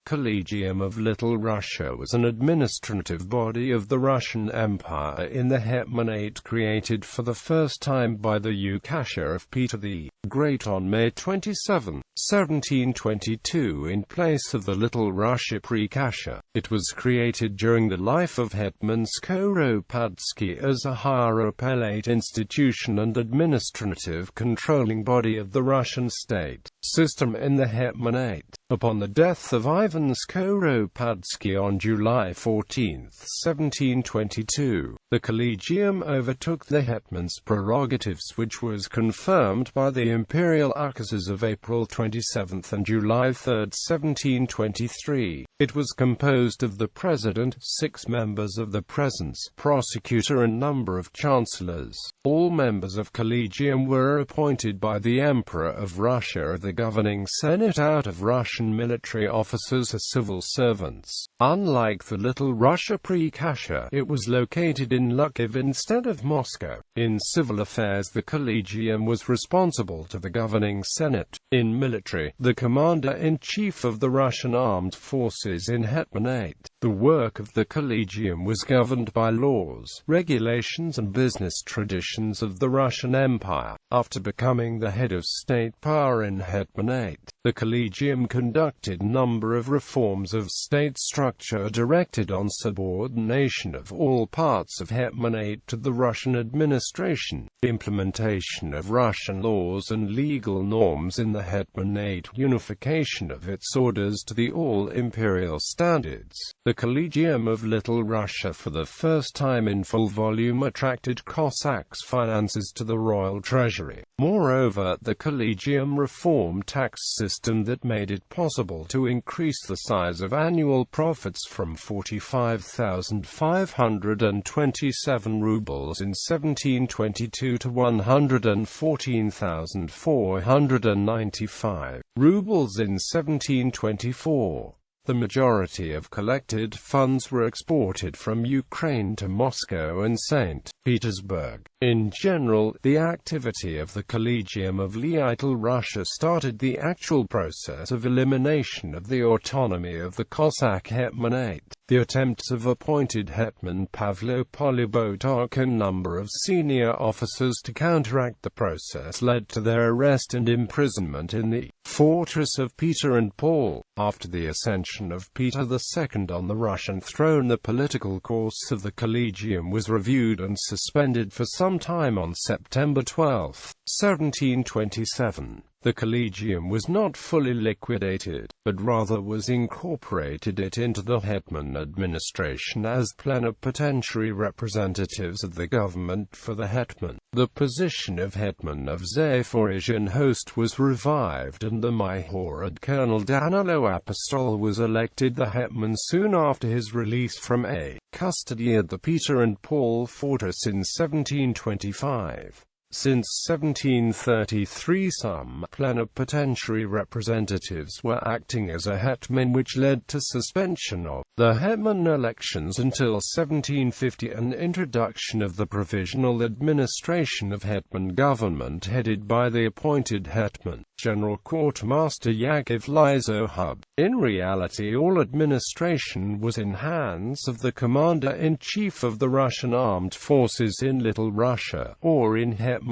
Collegium of Little Russia was an administrative body of the Russian Empire in the Hetmanate created for the first time by the ukase of Peter the Great on May 27, 1722 in place of the Little Russia Prikase. It was created during the life of Hetman Skoropadsky as a higher appellate institution and administrative controlling body of the Russian state system in the Hetmanate. Upon the death of Ivan Skoropadsky on July 14, 1722, the Collegium overtook the Hetman's prerogatives, which was confirmed by the Imperial ukases of April 27 and July 3, 1723. It was composed of the President, 6 members of the Presence, prosecutor and number of chancellors. All members of Collegium were appointed by the Emperor of Russia, the governing Senate out of Russian military officers as civil servants. Unlike the Little Russia Prikase, it was located in Lviv instead of Moscow. In civil affairs, the Collegium was responsible to the governing Senate. In military, the commander-in-chief of the Russian armed forces in Hetmanate. The work of the Collegium was governed by laws, regulations and business traditions of the Russian Empire. After becoming the head of state power in Hetmanate, the Collegium conducted a number of reforms of state structure directed on subordination of all parts of Hetmanate to the Russian administration, implementation of Russian laws and legal norms in the Hetmanate, unification of its orders to the all-imperial standards. The Collegium of Little Russia for the first time in full volume attracted Cossacks' finances to the royal treasury. Moreover, the Collegium reformed tax system that made it possible to increase the size of annual profits from 45,527 rubles in 1722 to 114,495 rubles in 1724. The majority of collected funds were exported from Ukraine to Moscow and St. Petersburg. In general, the activity of the Collegium of Little Russia started the actual process of elimination of the autonomy of the Cossack Hetmanate. The attempts of appointed Hetman Pavlo Polibotok and number of senior officers to counteract the process led to their arrest and imprisonment in the fortress of Peter and Paul. After the ascension of Peter II on the Russian throne, the political course of the Collegium was reviewed and suspended for some time on September 12, 1727. The Collegium was not fully liquidated, but rather was incorporated into the Hetman administration as plenipotentiary representatives of the government for the Hetman. The position of Hetman of Zaporizhian host was revived and the Myhorod Colonel Danilo-Apostol was elected the Hetman soon after his release from custody at the Peter and Paul fortress in 1725. Since 1733 some plenipotentiary representatives were acting as a hetman, which led to suspension of the hetman elections until 1750 and introduction of the provisional administration of hetman government headed by the appointed hetman, General Quartermaster Yakov Lizohub. In reality, all administration was in hands of the commander-in-chief of the Russian armed forces in Little Russia, or in Hetmanate.